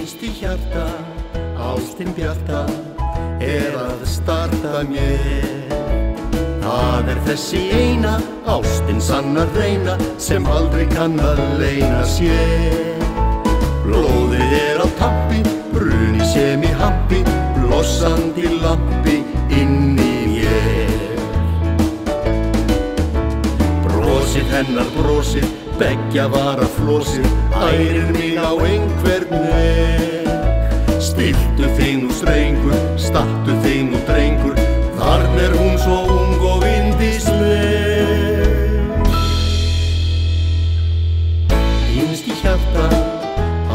Innst í hjarta, ástin bjarta að starta mér. Það þessi eina, ástin sannar reyna, sem aldrei kann að leyna sér. Blóðið á tappi, bruni sem í happi, blossandi lampi inn í mér. Brosið hennar brosið, beggja vara flósið, ærir mig á einhvern veg. Stiltu þig nú strengur, stattu þig nú drengur, þarna hún svo ung og yndisleg. Innst í hjarta,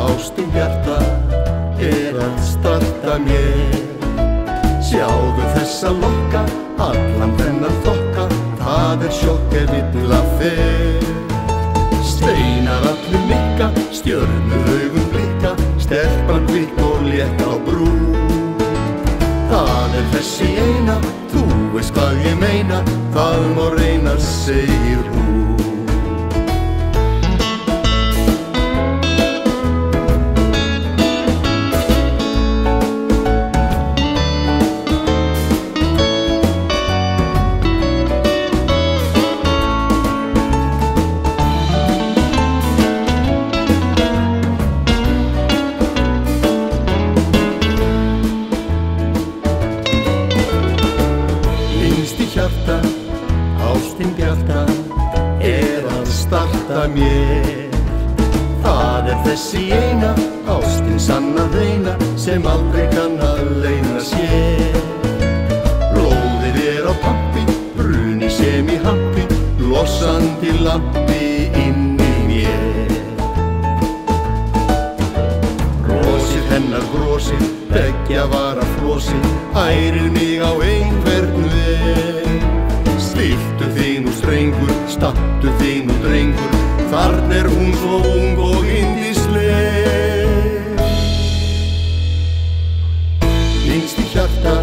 ástin bjarta að starta mér. Sjáðu þessa lokka, allan þennan þokka, það sjokk illa fer. Steinar allir mikka, stjörnur augum blikka, stelpan kvikk og létt á brú. Það þessi eina, þú veist hvað ég meina, það má reyna, segir hún. Ástin bjarta að starta mér. Það þessi eina, ástin sannar reyna, sem aldrei kann að leyna sér. Blóðið á tappi, bruni sem í happi, blossandi lampi inn í mér. Brosið hennar brosið, beggja vara flósið, ærir mig á einhvern veg. Stiltu þig nú strengur, stattu þig nú drengur, þarna hún svo ung og yndisleg. Innst í hjarta,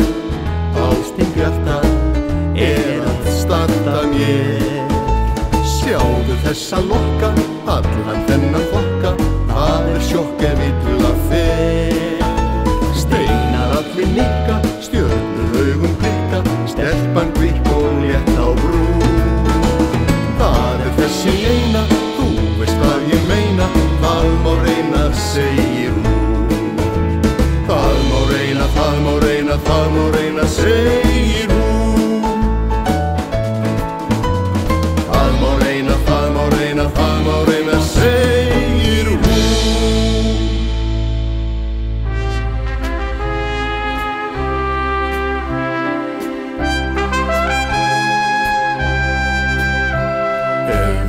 ástin bjarta að starta mér. Sjáðu þessa lokka, allan þennan þokka, það sjokk illa fer. Steinar allir nikka, stjörnur augum blikka, stelpan kvikk og létt á brú. Það þessi eina, þú veist hvað ég meina, það má reyna, segir hún. Það má reyna, það má reyna, það má reyna, segir hún. Það má reyna, það má reyna, það má reyna, segir hún.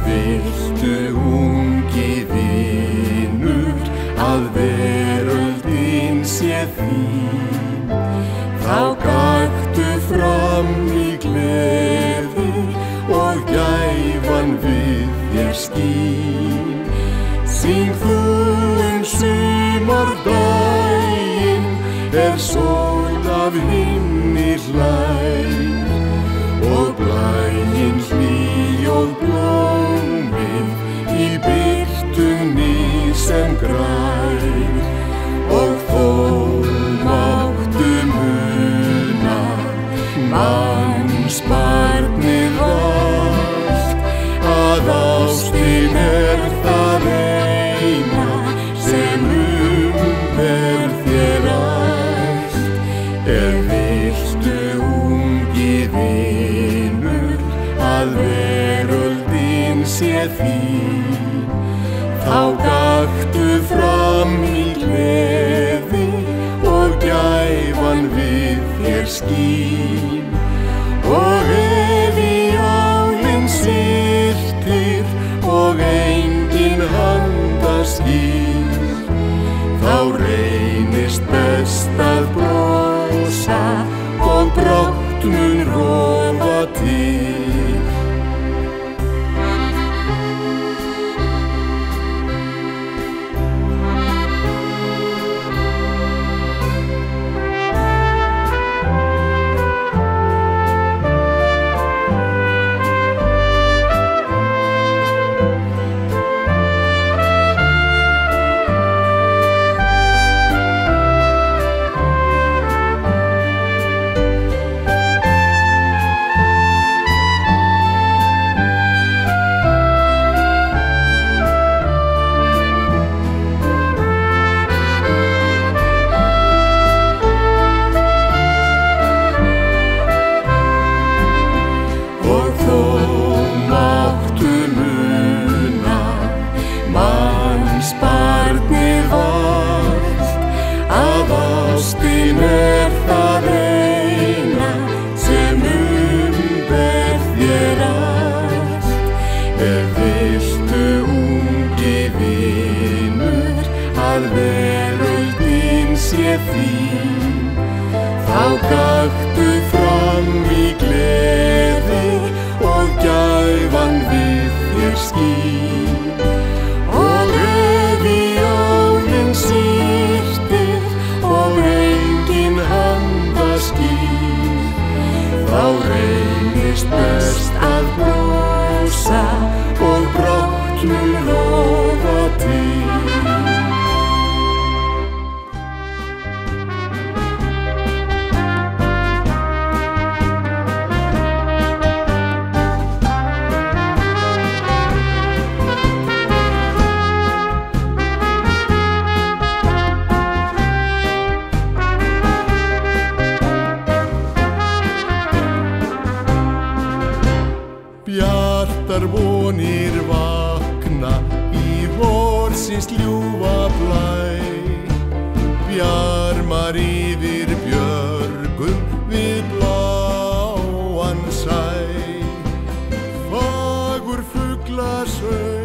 Viltu ungi vinur að veröldin sé þín, þá gakktu fram í gleði og gæfan við þér skín. Syng þú sumardaginn, sól af himni hlær, og blæinn hlý og blómið í birtunni sem grær. Og þó máttu muna mannsbarnið valt, að ástin það eina sem ber þér allt. Viltu ungi vinur að veröldin sé þín, þá gakktu fram í gleði og gæfan við þér skín. Og ef í álinn syrtir og engin handa skýr, þá reynist best að brosa og brátt mun rofa til. viltu ungi vinur að veröldin sé þín, þá gakktu fram í gleði og gæfan við þér skín. Og ef í jólin sýrtir og engin handaskýr, þá reynist best að brosa og brotnum lofa til. Bjartar vonir vakna í vorsins ljúfa blæ, bjarmar yfir björgum við bláan sæ. Fagur fuglasöng